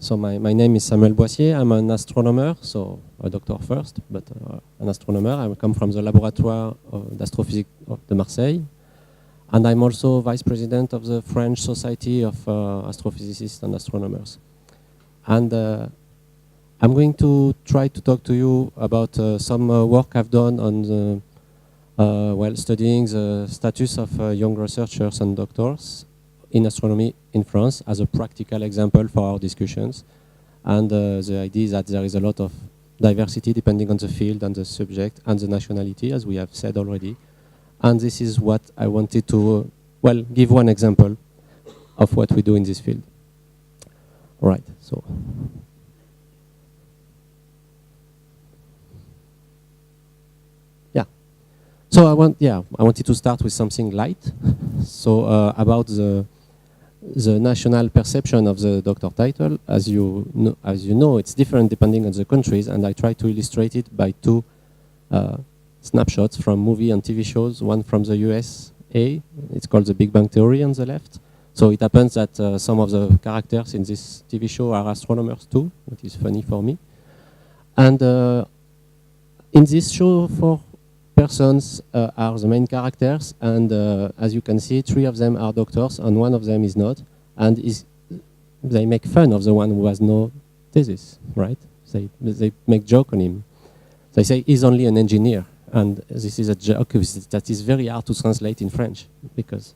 So my name is Samuel Boissier. I'm an astronomer, so a doctor first, but an astronomer. I come from the Laboratoire d'Astrophysique de Marseille. And I'm also vice president of the French Society of Astrophysicists and Astronomers. And I'm going to try to talk to you about some work I've done on the, while studying the status of young researchers and doctors in astronomy in France as a practical example for our discussions. And the idea is that there is a lot of diversity depending on the field and the subject and the nationality, as we have said already. And this is what I wanted to, well, give one example of what we do in this field. All right, so. Yeah. So I wanted to start with something light. So about the national perception of the doctor title, as you know, it's different depending on the countries, and I try to illustrate it by two snapshots from movie and TV shows. One from the USA, it's called The Big Bang Theory on the left. So it happens that some of the characters in this TV show are astronomers too, which is funny for me. And in this show, 4 persons are the main characters, and as you can see, 3 of them are doctors and 1 of them is not, and they make fun of the one who has no thesis, right? They make joke on him. They say he's only an engineer, and this is a joke that is very hard to translate in French, because,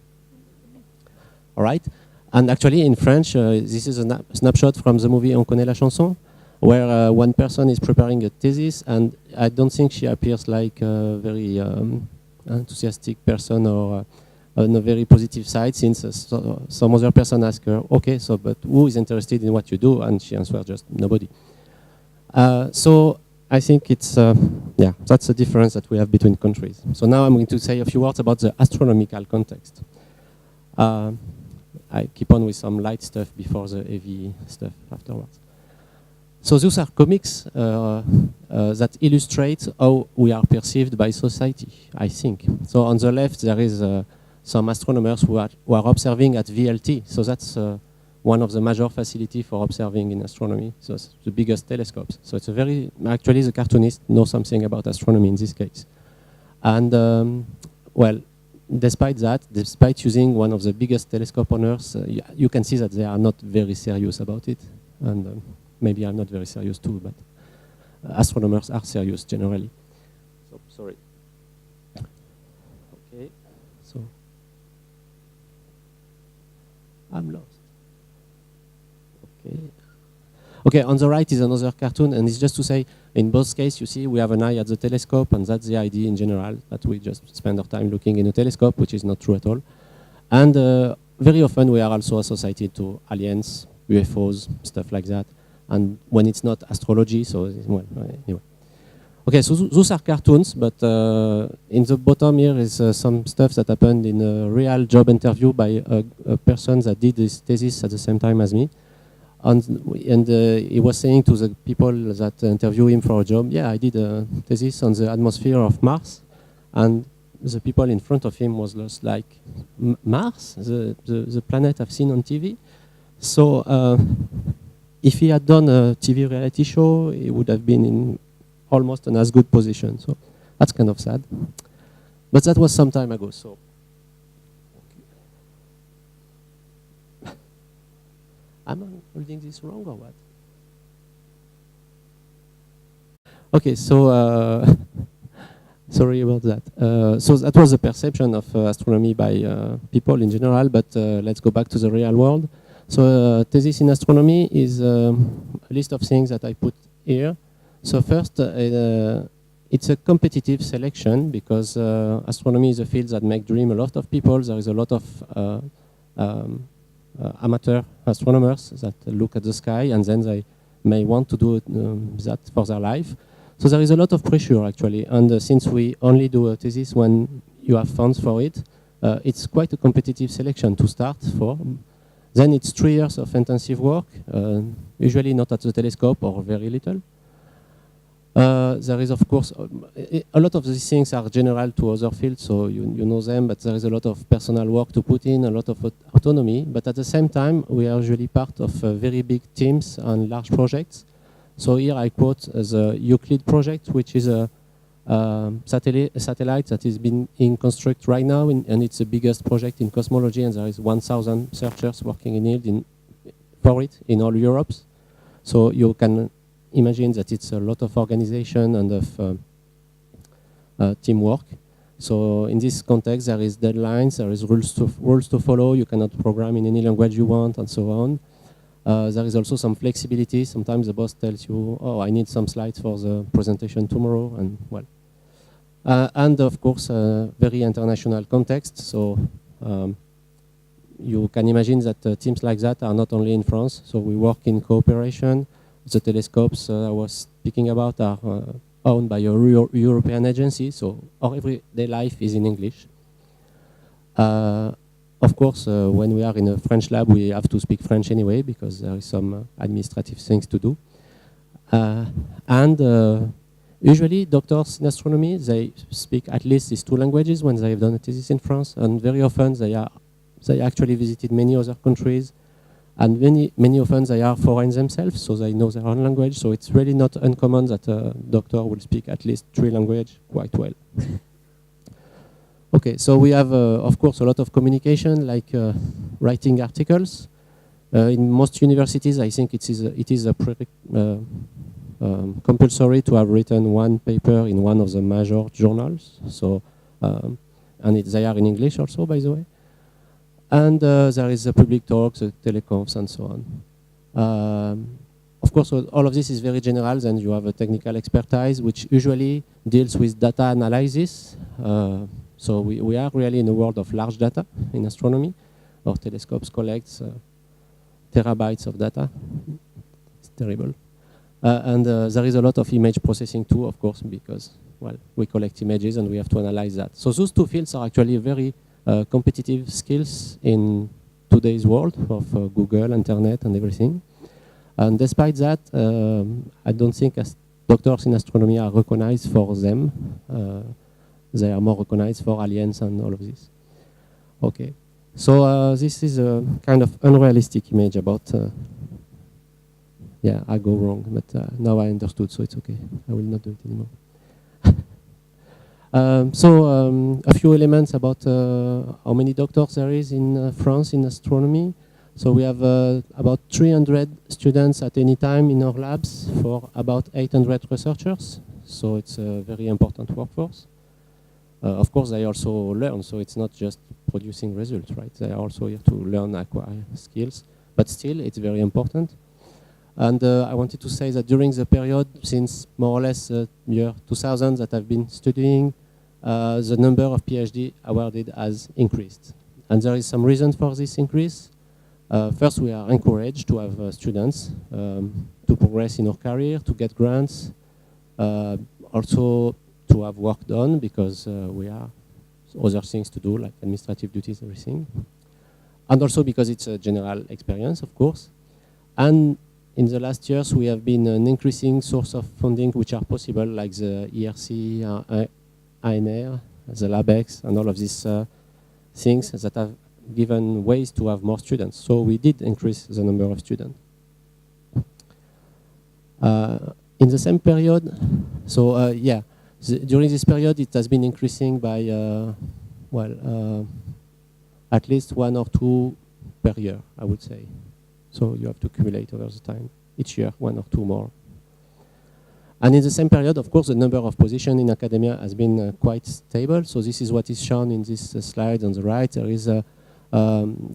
all right? And actually in French, this is a snapshot from the movie On connaît la chanson, where one person is preparing a thesis, and I don't think she appears like a very enthusiastic person or on a very positive side, since some other person asks her, okay, so but who is interested in what you do? And she answers just nobody. So I think it's, that's the difference that we have between countries. So now I'm going to say a few words about the astronomical context. I keep on with some light stuff before the heavy stuff afterwards. So those are comics that illustrate how we are perceived by society, I think. So on the left, there is some astronomers who are observing at VLT. So that's one of the major facilities for observing in astronomy. So it's the biggest telescopes. So it's a very, actually the cartoonist knows something about astronomy in this case. And well, despite that, despite using one of the biggest telescope on Earth, you can see that they are not very serious about it. And maybe I'm not very serious too, but astronomers are serious generally. So, sorry. Okay, so I'm lost. Okay. Okay, on the right is another cartoon, and it's just to say, in both cases, you see, we have an eye at the telescope, and that's the idea in general, that we just spend our time looking in a telescope, which is not true at all. And very often, we are also associated to aliens, UFOs, stuff like that. And when it's not astrology, so, well, anyway. Okay, so those are cartoons, but in the bottom here is some stuff that happened in a real job interview by a person that did this thesis at the same time as me. And he was saying to the people that interview him for a job, yeah, I did a thesis on the atmosphere of Mars. And the people in front of him was just like, Mars, the planet I've seen on TV? So if he had done a TV reality show, he would have been in almost an as good position. So that's kind of sad. But that was some time ago, so. Am I holding this wrong or what? Okay, so sorry about that. So that was the perception of astronomy by people in general, but let's go back to the real world. So thesis in astronomy is a list of things that I put here. So first, it's a competitive selection because astronomy is a field that makes dream a lot of people. There is a lot of amateur astronomers that look at the sky and then they may want to do that for their life. So there is a lot of pressure actually, and since we only do a thesis when you have funds for it, it's quite a competitive selection to start for. Then it's 3 years of intensive work, usually not at the telescope or very little. There is, of course, a lot of these things are general to other fields, so you know them, but there is a lot of personal work to put in, a lot of autonomy. But at the same time, we are usually part of very big teams and large projects. So here I quote the Euclid project, which is a satellite that is being in construct right now, and it's the biggest project in cosmology, and there is 1,000 researchers working in it for it in all Europe. So you can imagine that it's a lot of organization and of teamwork. So in this context, there is deadlines, there is rules to follow. You cannot program in any language you want, and so on. There is also some flexibility. Sometimes the boss tells you, "Oh, I need some slides for the presentation tomorrow," and well. And of course, very international context. So you can imagine that teams like that are not only in France. So we work in cooperation. The telescopes I was speaking about are owned by a European agency, so our everyday life is in English. Of course, when we are in a French lab, we have to speak French anyway, because there is some administrative things to do. Usually, doctors in astronomy, they speak at least these two languages when they have done a thesis in France, and very often they actually visited many other countries. And many often they are foreign themselves, so they know their own language. So it's really not uncommon that a doctor will speak at least 3 languages quite well. Okay, so we have, of course, a lot of communication, like writing articles. In most universities, I think it is compulsory to have written one paper in one of the major journals. So, and they are in English also, by the way. And there is the public talks, the teleconference, and so on. Of course, all of this is very general. Then you have a technical expertise, which usually deals with data analysis. So we are really in a world of large data in astronomy. Our telescopes collect terabytes of data. It's terrible. And there is a lot of image processing too, of course, because, well, we collect images and we have to analyze that. So those two fields are actually very competitive skills in today's world of Google, internet, and everything. And despite that, I don't think doctors in astronomy are recognized for them. They are more recognized for aliens and all of this. Okay, so this is a kind of unrealistic image about, yeah, I go wrong, but now I understood, so it's okay. I will not do it anymore. A few elements about how many doctors there is in France in astronomy. So we have about 300 students at any time in our labs for about 800 researchers. So it's a very important workforce. Of course, they also learn, so it's not just producing results, right? They are also here to learn, acquire skills, but still it's very important. And I wanted to say that during the period since more or less year 2000 that I've been studying, the number of PhD awarded has increased. And there is some reason for this increase. First, we are encouraged to have students to progress in our career, to get grants, also to have work done, because we have other things to do, like administrative duties, everything. And also because it's a general experience, of course. And in the last years, we have been an increasing source of funding which are possible, like the ERC, ANR, the LabX, and all of these things that have given ways to have more students. So we did increase the number of students. In the same period, so yeah, during this period, it has been increasing by, at least 1 or 2 per year, I would say. So you have to accumulate over the time. Each year, 1 or 2 more. And in the same period, of course, the number of positions in academia has been quite stable. So this is what is shown in this slide on the right. There is a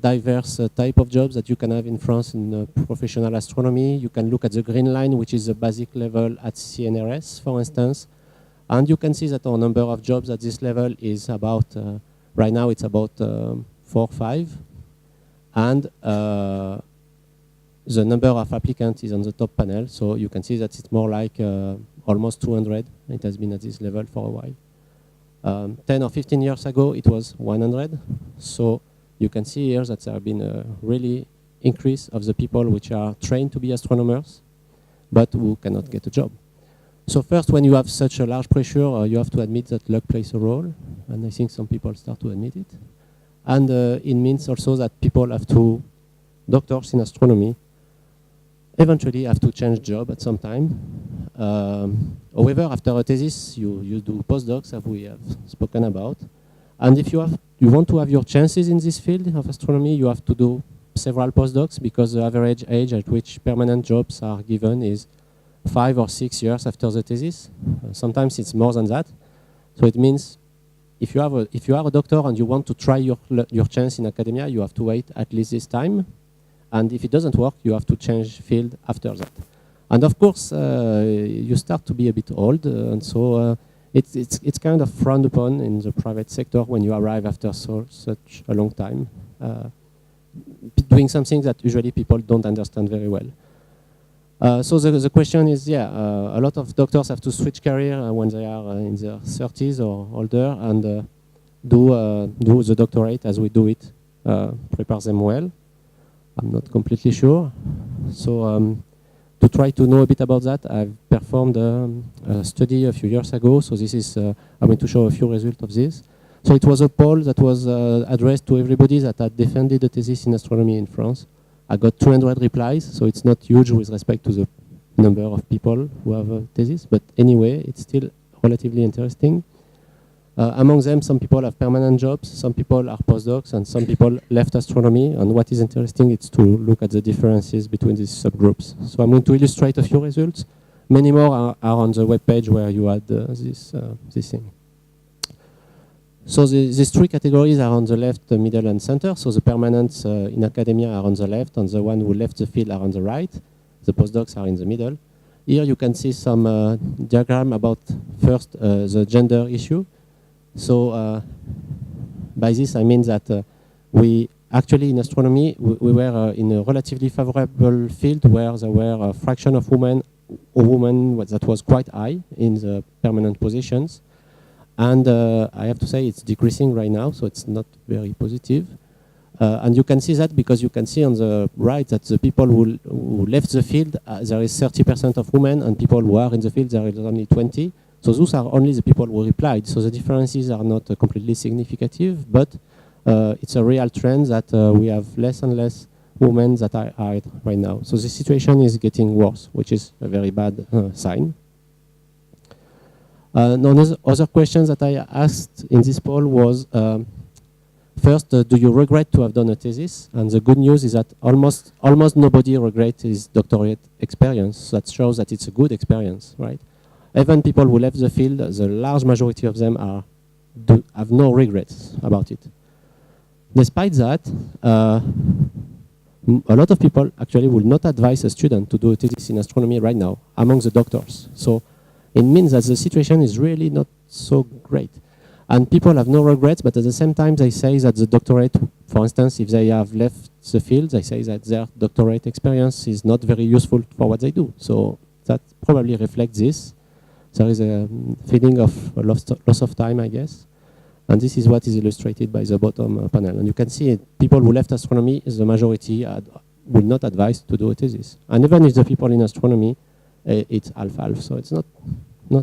diverse type of jobs that you can have in France in professional astronomy. You can look at the green line, which is the basic level at CNRS, for instance. And you can see that our number of jobs at this level is about, right now it's about 4 or 5. And the number of applicants is on the top panel, so you can see that it's more like almost 200. It has been at this level for a while. 10 or 15 years ago, it was 100. So you can see here that there have been a really increase of the people which are trained to be astronomers, but who cannot get a job. So first, when you have such a large pressure, you have to admit that luck plays a role, and I think some people start to admit it. And it means also that people have to, doctors in astronomy, eventually have to change job at some time. However, after a thesis, you do postdocs, as we have spoken about. And if you want to have your chances in this field of astronomy, you have to do several postdocs, because the average age at which permanent jobs are given is 5 or 6 years after the thesis. Sometimes it's more than that. So it means if you are a doctor and you want to try your chance in academia, you have to wait at least this time. And if it doesn't work, you have to change field after that. And of course, you start to be a bit old, and so it's kind of frowned upon in the private sector when you arrive after such a long time, doing something that usually people don't understand very well. So the question is, a lot of doctors have to switch career when they are in their 30s or older, and do the doctorate as we do it, prepare them well. I'm not completely sure. So to try to know a bit about that, I've performed a study a few years ago. So this is, I'm going to show a few results of this. So it was a poll that was addressed to everybody that had defended a thesis in astronomy in France. I got 200 replies, so it's not huge with respect to the number of people who have a thesis, but anyway, it's still relatively interesting. Among them, some people have permanent jobs, some people are postdocs, and some people left astronomy. And what is interesting is to look at the differences between these subgroups. So I'm going to illustrate a few results. Many more are on the web page where you had this thing. So these three categories are on the left, the middle, and center. So the permanents in academia are on the left, and the one who left the field are on the right. The postdocs are in the middle. Here you can see some diagram about first the gender issue. So by this I mean that we actually in astronomy we were in a relatively favorable field where there were a fraction of women that was quite high in the permanent positions. And I have to say it's decreasing right now, so it's not very positive. And you can see that because you can see on the right that the people who left the field, there is 30% of women, and people who are in the field, there is only 20. So those are only the people who replied. So the differences are not completely significant, but it's a real trend that we have less and less women that are hired right now. So the situation is getting worse, which is a very bad sign. Other questions that I asked in this poll was, first, do you regret to have done a thesis? And the good news is that almost nobody regrets his doctorate experience. That shows that it's a good experience, right? Even people who left the field, the large majority of them have no regrets about it. Despite that, a lot of people actually will not advise a student to do a thesis in astronomy right now among the doctors. So it means that the situation is really not so great. And people have no regrets, but at the same time they say that the doctorate, for instance, if they have left the field, they say that their doctorate experience is not very useful for what they do. So that probably reflects this. There is a feeling of a loss of time, I guess. And this is what is illustrated by the bottom panel. And you can see it, people who left astronomy, the majority will not advise to do a thesis. And even if the people in astronomy, it's half-half, so it's not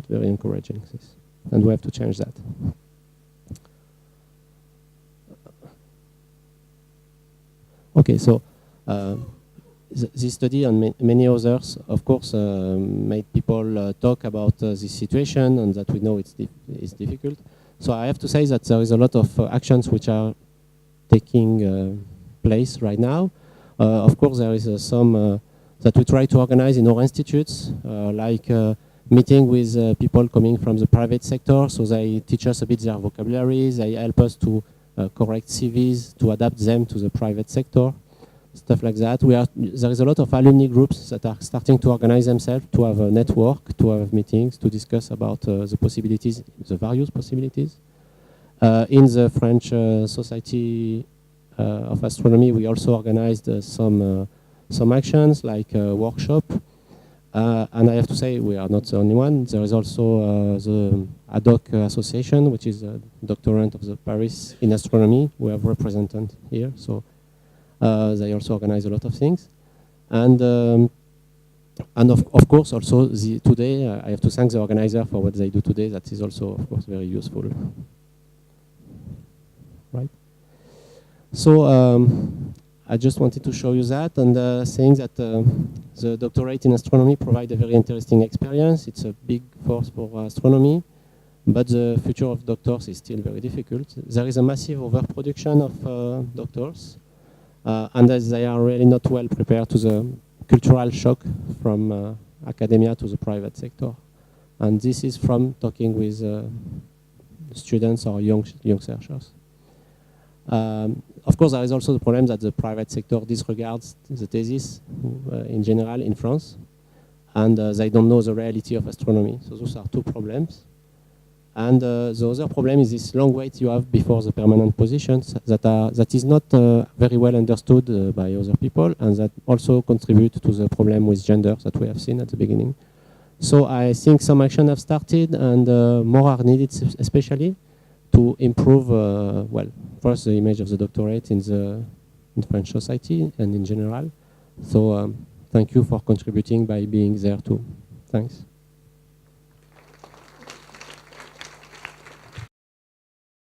very encouraging, this. And we have to change that. Okay, so this study and many others, of course, made people talk about this situation, and that we know it's difficult. So I have to say that there is a lot of actions which are taking place right now. Of course, there is some that we try to organize in our institutes, like meeting with people coming from the private sector, so they teach us a bit their vocabulary, they help us to correct CVs, to adapt them to the private sector, stuff like that. There is a lot of alumni groups that are starting to organize themselves, to have a network, to have meetings, to discuss about the possibilities, the various possibilities. In the French Society of Astronomy, we also organized some actions like a workshop. And I have to say, we are not the only one. There is also the Ad Hoc Association, which is a doctorate of the Paris in astronomy. We have representatives here, so they also organize a lot of things. And And of course, also today, I have to thank the organizer for what they do today. That is also, of course, very useful. Right. So I just wanted to show you that, and saying that the doctorate in astronomy provides a very interesting experience. It's a big force for astronomy, but the future of doctors is still very difficult. There is a massive overproduction of doctors, and as they are really not well prepared to the cultural shock from academia to the private sector. And this is from talking with students or young researchers. Of course, there is also the problem that the private sector disregards the thesis in general in France, and they don't know the reality of astronomy. So those are two problems. And the other problem is this long wait you have before the permanent positions that is not very well understood by other people, and that also contribute to the problem with gender that we have seen at the beginning. So I think some action have started, and more are needed, especially to improve, well, first the image of the doctorate in French society and in general. So thank you for contributing by being there too. Thanks.